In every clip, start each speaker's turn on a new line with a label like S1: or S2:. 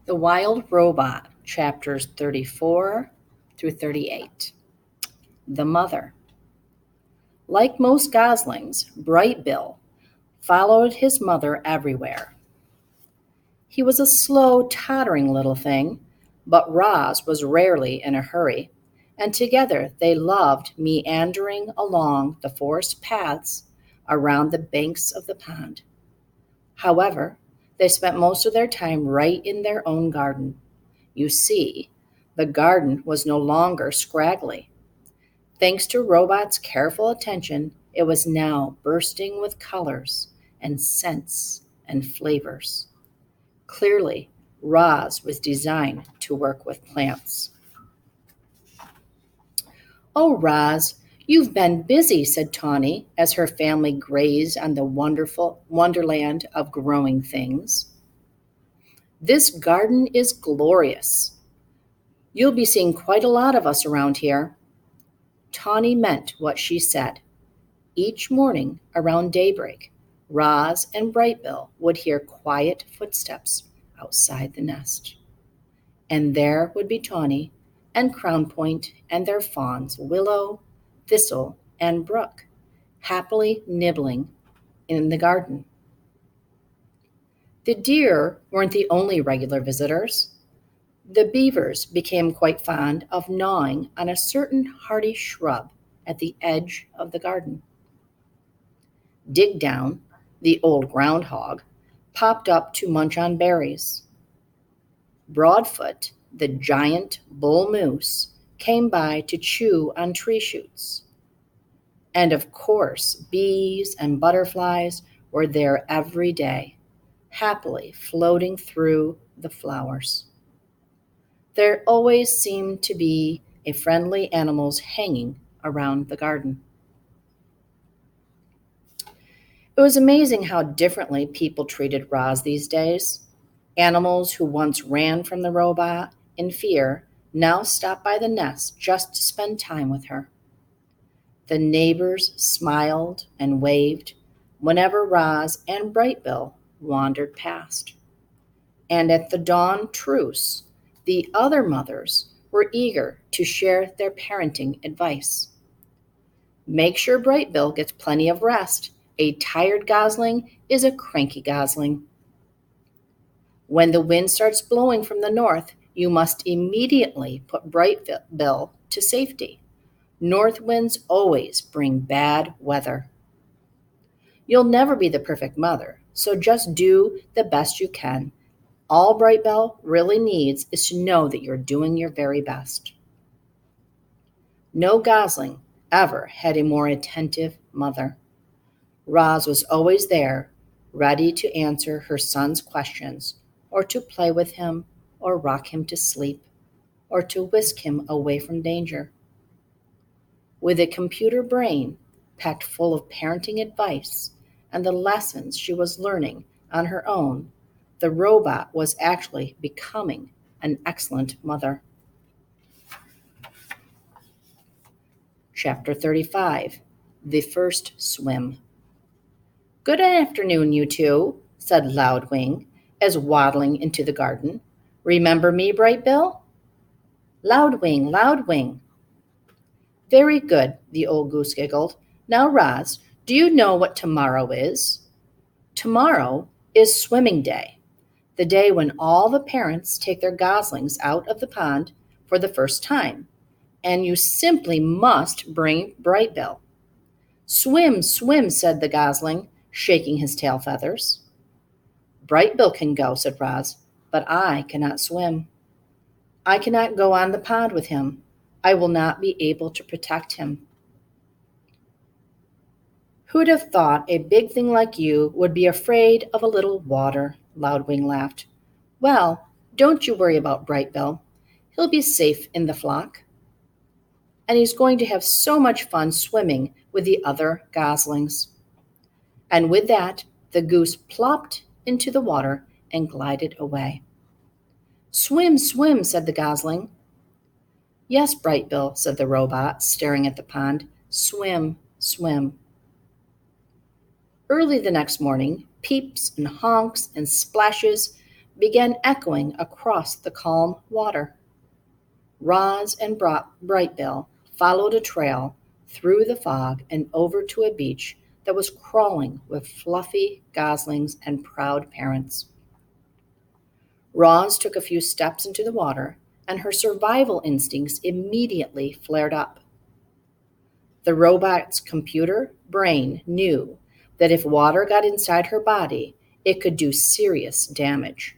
S1: The Wild Robot, chapters 34 through 38. The Mother. Like most goslings, Bright Bill followed his mother everywhere. He was a slow, tottering little thing, but Roz was rarely in a hurry, and together they loved meandering along the forest paths around the banks of the pond. However, they spent most of their time right in their own garden. You see, the garden was no longer scraggly. Thanks to Robot's careful attention, it was now bursting with colors and scents and flavors. Clearly, Roz was designed to work with plants. "Oh, Roz, you've been busy," said Tawny as her family grazed on the wonderful wonderland of growing things. "This garden is glorious. You'll be seeing quite a lot of us around here." Tawny meant what she said. Each morning around daybreak, Roz and Brightbill would hear quiet footsteps outside the nest. And there would be Tawny and Crownpoint and their fawns, Willow, Thistle, and Brook, happily nibbling in the garden. The deer weren't the only regular visitors. The beavers became quite fond of gnawing on a certain hardy shrub at the edge of the garden. Digdown, the old groundhog, popped up to munch on berries. Broadfoot, the giant bull moose, came by to chew on tree shoots. And of course, bees and butterflies were there every day, happily floating through the flowers. There always seemed to be a friendly animals hanging around the garden. It was amazing how differently people treated Roz these days. Animals who once ran from the robot in fear now stopped by the nest just to spend time with her. The neighbors smiled and waved whenever Roz and Brightbill wandered past. And at the dawn truce, the other mothers were eager to share their parenting advice. Make sure Brightbill gets plenty of rest. A tired gosling is a cranky gosling. When the wind starts blowing from the north, you must immediately put Brightbill to safety. North winds always bring bad weather. You'll never be the perfect mother, so just do the best you can. All Brightbill really needs is to know that you're doing your very best. No gosling ever had a more attentive mother. Roz was always there, ready to answer her son's questions, or to play with him, or rock him to sleep, or to whisk him away from danger. With a computer brain packed full of parenting advice and the lessons she was learning on her own, the robot was actually becoming an excellent mother. Chapter 35. The First Swim. "Good afternoon, you two," said Loudwing, as waddling into the garden. "Remember me, Brightbill?" "Loudwing, Loudwing." "Very good," the old goose giggled. "Now, Roz, do you know what tomorrow is?" "Tomorrow is swimming day, the day when all the parents take their goslings out of the pond for the first time, and you simply must bring Brightbill." "Swim, swim," said the gosling, shaking his tail feathers. "Brightbill can go," said Roz, "but I cannot swim. I cannot go on the pond with him. I will not be able to protect him." "Who'd have thought a big thing like you would be afraid of a little water?" Loudwing laughed. "Well, don't you worry about Brightbill. He'll be safe in the flock. And he's going to have so much fun swimming with the other goslings." And with that, the goose plopped into the water and glided away. "Swim, swim," said the gosling. "Yes, Brightbill," said the robot, staring at the pond. "Swim, swim." Early the next morning, peeps and honks and splashes began echoing across the calm water. Roz and Brightbill followed a trail through the fog and over to a beach that was crawling with fluffy goslings and proud parents. Roz took a few steps into the water, and her survival instincts immediately flared up. The robot's computer brain knew that if water got inside her body, it could do serious damage.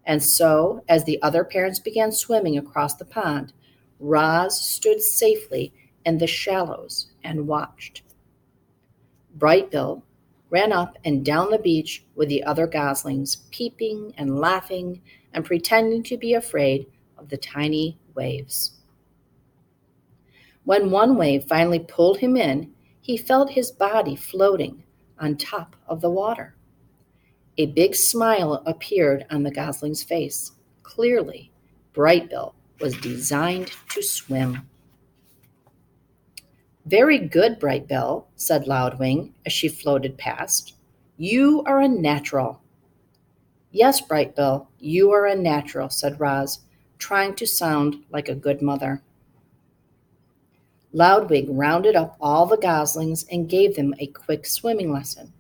S1: And so, as the other parents began swimming across the pond, Roz stood safely in the shallows and watched. Brightbill ran up and down the beach with the other goslings, peeping and laughing and pretending to be afraid of the tiny waves. When one wave finally pulled him in, he felt his body floating on top of the water. A big smile appeared on the gosling's face. Clearly, Brightbill was designed to swim. "Very good, Brightbill," said Loudwing as she floated past. "You are a natural." "Yes, Brightbill, you are a natural," said Roz, trying to sound like a good mother. Loudwing rounded up all the goslings and gave them a quick swimming lesson.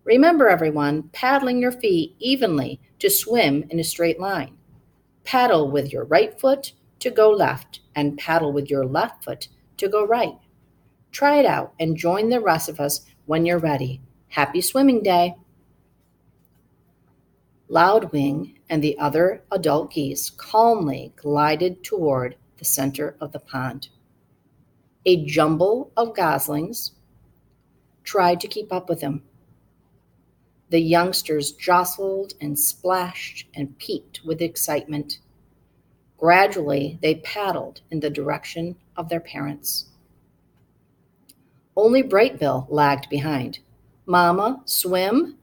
S1: "Remember, everyone, paddling your feet evenly to swim in a straight line. Paddle with your right foot to go left and paddle with your left foot to go right. Try it out and join the rest of us when you're ready. Happy swimming day." Loudwing and the other adult geese calmly glided toward the center of the pond. A jumble of goslings tried to keep up with him. The youngsters jostled and splashed and peeped with excitement. Gradually, they paddled in the direction of their parents. Only Brightbill lagged behind. "Mama, swim?"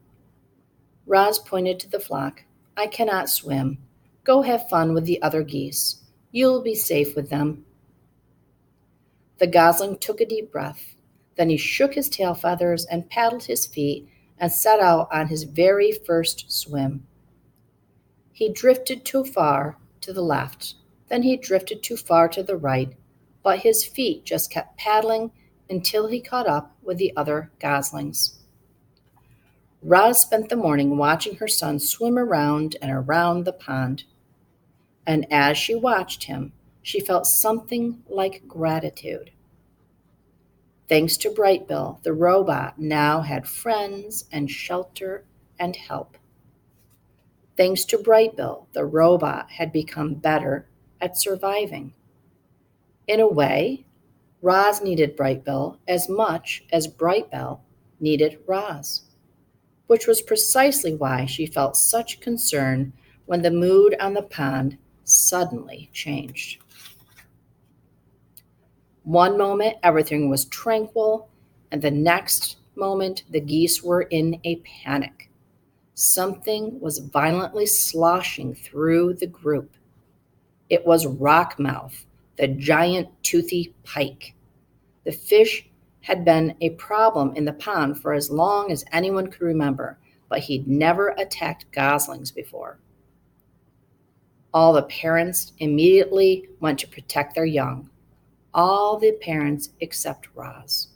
S1: Roz pointed to the flock. "I cannot swim. Go have fun with the other geese. You'll be safe with them." The gosling took a deep breath. Then he shook his tail feathers and paddled his feet and set out on his very first swim. He drifted too far to the left. Then he drifted too far to the right, but his feet just kept paddling until he caught up with the other goslings. Roz spent the morning watching her son swim around and around the pond. And as she watched him, she felt something like gratitude. Thanks to Brightbill, the robot now had friends and shelter and help. Thanks to Brightbill, the robot had become better at surviving. In a way, Roz needed Brightbill as much as Brightbill needed Roz, which was precisely why she felt such concern when the mood on the pond suddenly changed. One moment, everything was tranquil, and the next moment, the geese were in a panic. Something was violently sloshing through the group. It was Rockmouth, the giant toothy pike. The fish had been a problem in the pond for as long as anyone could remember, but he'd never attacked goslings before. All the parents immediately went to protect their young. All the parents except Roz.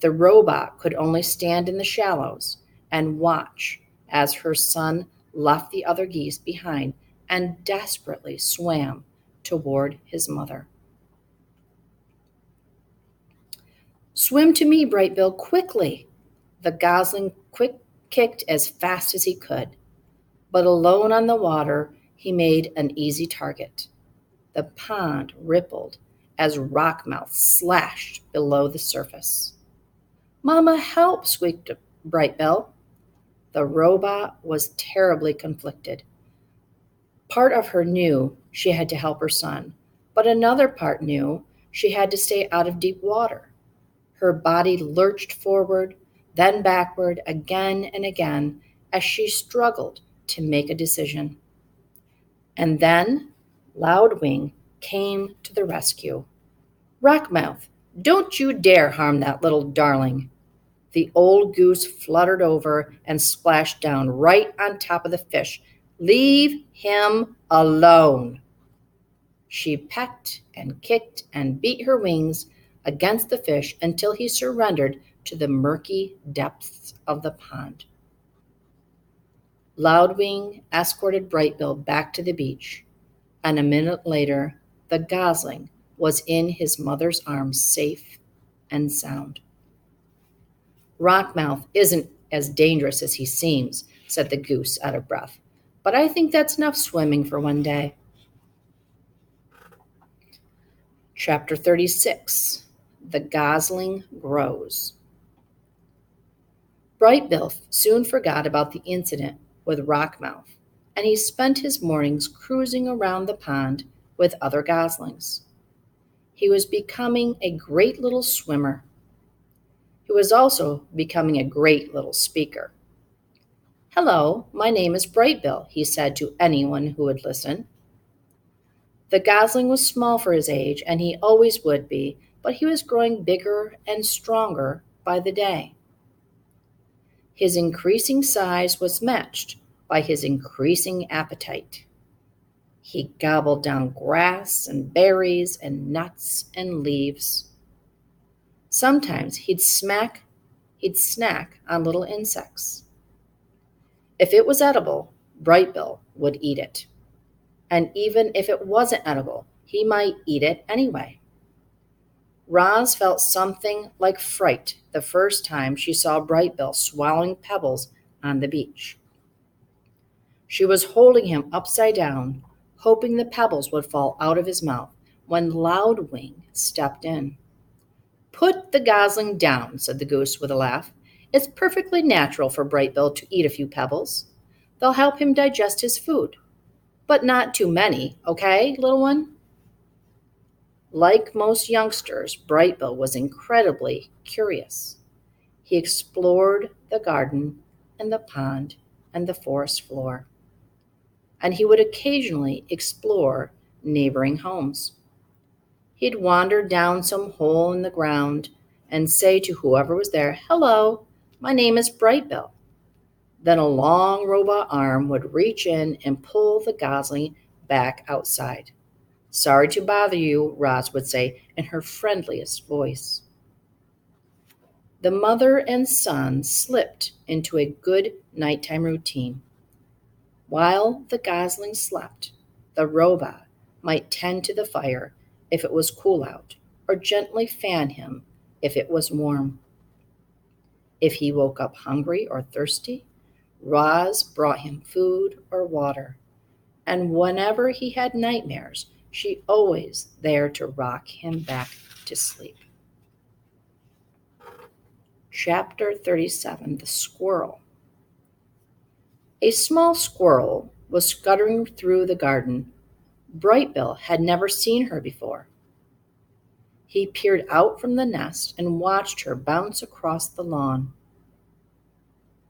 S1: The robot could only stand in the shallows and watch as her son left the other geese behind and desperately swam toward his mother. "Swim to me, Brightbill, quickly!" The gosling kicked as fast as he could, but alone on the water, he made an easy target. The pond rippled as Rockmouth slashed below the surface. "Mama, help!" squeaked Brightbill. The robot was terribly conflicted. Part of her knew she had to help her son, but another part knew she had to stay out of deep water. Her body lurched forward, then backward again and again as she struggled to make a decision. And then Loudwing came to the rescue. "Rockmouth, don't you dare harm that little darling." The old goose fluttered over and splashed down right on top of the fish Leave him alone. She pecked and kicked and beat her wings against the fish until he surrendered to the murky depths of the pond. Loudwing escorted Brightbill back to the beach, and a minute later the gosling was in his mother's arms, safe and sound. Rockmouth isn't as dangerous as he seems, said the goose, out of breath, but I think that's enough swimming for one day. Chapter 36. The Gosling Grows. Brightbill soon forgot about the incident with Rockmouth, and he spent his mornings cruising around the pond with other goslings. He was becoming a great little swimmer. He was also becoming a great little speaker. Hello, my name is Brightbill, he said to anyone who would listen. The gosling was small for his age, and he always would be, but he was growing bigger and stronger by the day. His increasing size was matched by his increasing appetite. He gobbled down grass and berries and nuts and leaves. Sometimes he'd snack on little insects. If it was edible, Brightbill would eat it. And even if it wasn't edible, he might eat it anyway. Roz felt something like fright the first time she saw Brightbill swallowing pebbles on the beach. She was holding him upside down, hoping the pebbles would fall out of his mouth, when Loudwing stepped in. Put the gosling down, said the goose with a laugh. It's perfectly natural for Brightbill to eat a few pebbles. They'll help him digest his food. But not too many, okay, little one? Like most youngsters, Brightbill was incredibly curious. He explored the garden and the pond and the forest floor. And he would occasionally explore neighboring homes. He'd wander down some hole in the ground and say to whoever was there, Hello, my name is Brightbill. Then a long robot arm would reach in and pull the gosling back outside. Sorry to bother you, Roz would say in her friendliest voice. The mother and son slipped into a good nighttime routine. While the gosling slept, the robot might tend to the fire if it was cool out, or gently fan him if it was warm. If he woke up hungry or thirsty, Roz brought him food or water, and whenever he had nightmares, she always there to rock him back to sleep. Chapter 37. The Squirrel. A small squirrel was scuttering through the garden. Brightbill had never seen her before. He peered out from the nest and watched her bounce across the lawn.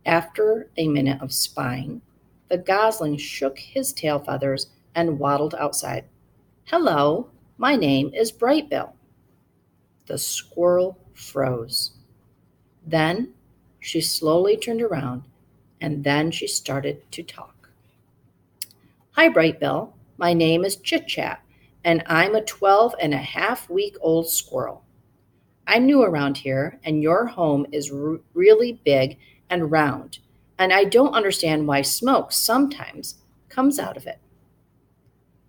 S1: After a minute of spying, the gosling shook his tail feathers and waddled outside. Hello, my name is Brightbill. The squirrel froze. Then she slowly turned around, and then she started to talk. Hi, Brightbill. My name is Chit Chat, and I'm a 12-and-a-half-week-old squirrel. I'm new around here, and your home is really big and round, and I don't understand why smoke sometimes comes out of it.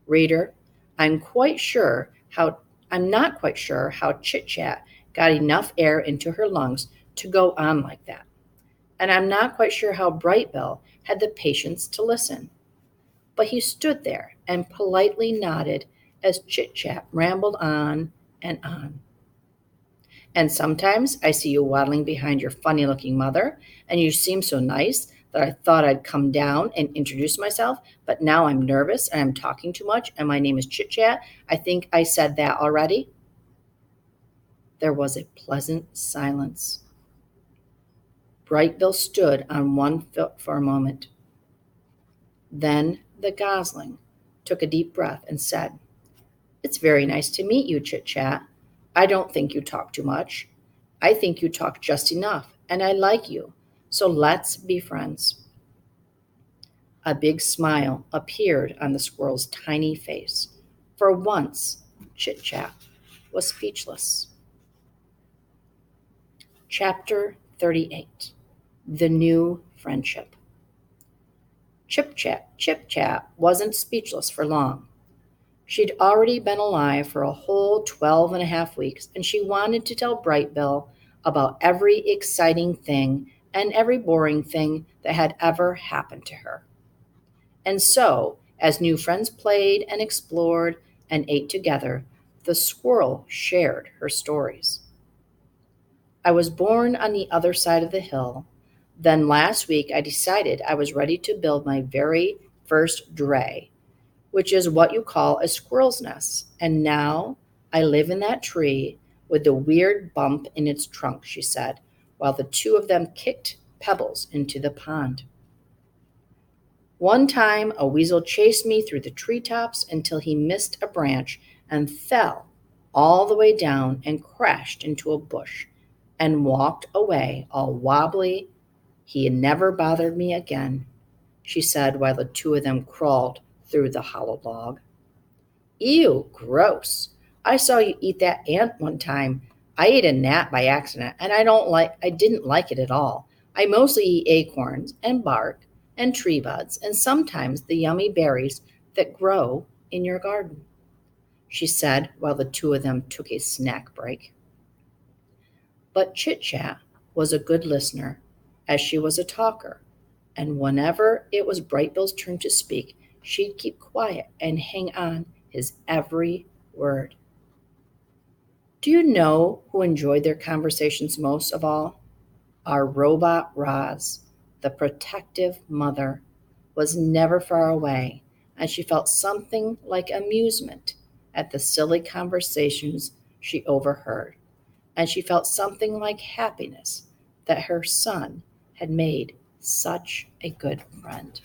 S1: Reader, I'm not quite sure how Chit Chat got enough air into her lungs to go on like that. And I'm not quite sure how Brightbill had the patience to listen. But he stood there and politely nodded as Chit Chat rambled on and on. And sometimes I see you waddling behind your funny-looking mother, and you seem so nice that I thought I'd come down and introduce myself, but now I'm nervous and I'm talking too much, and my name is Chit Chat. I think I said that already. There was a pleasant silence. Brightbill stood on one foot for a moment. Then the gosling took a deep breath and said, It's very nice to meet you, Chit Chat. I don't think you talk too much. I think you talk just enough, and I like you. So let's be friends. A big smile appeared on the squirrel's tiny face. For once, Chit Chat was speechless. Chapter 38. The New Friendship. Chip Chat wasn't speechless for long. She'd already been alive for a whole 12.5 weeks, and she wanted to tell Bright Bill about every exciting thing and every boring thing that had ever happened to her. And so, as new friends played and explored and ate together, the squirrel shared her stories. I was born on the other side of the hill. Then last week I decided I was ready to build my very first dray, which is what you call a squirrel's nest. And now I live in that tree with the weird bump in its trunk, she said, while the two of them kicked pebbles into the pond. One time a weasel chased me through the treetops until he missed a branch and fell all the way down and crashed into a bush and walked away all wobbly. He never bothered me again, she said while the two of them crawled through the hollow log. Ew, gross. I saw you eat that ant one time. I ate a gnat by accident and I didn't like it at all. I mostly eat acorns and bark and tree buds and sometimes the yummy berries that grow in your garden, she said while the two of them took a snack break. But Chit Chat was a good listener, as she was a talker, and whenever it was Bright Bill's turn to speak, she'd keep quiet and hang on his every word. Do you know who enjoyed their conversations most of all? Our robot Roz, the protective mother, was never far away, and she felt something like amusement at the silly conversations she overheard, and she felt something like happiness that her son had made such a good friend.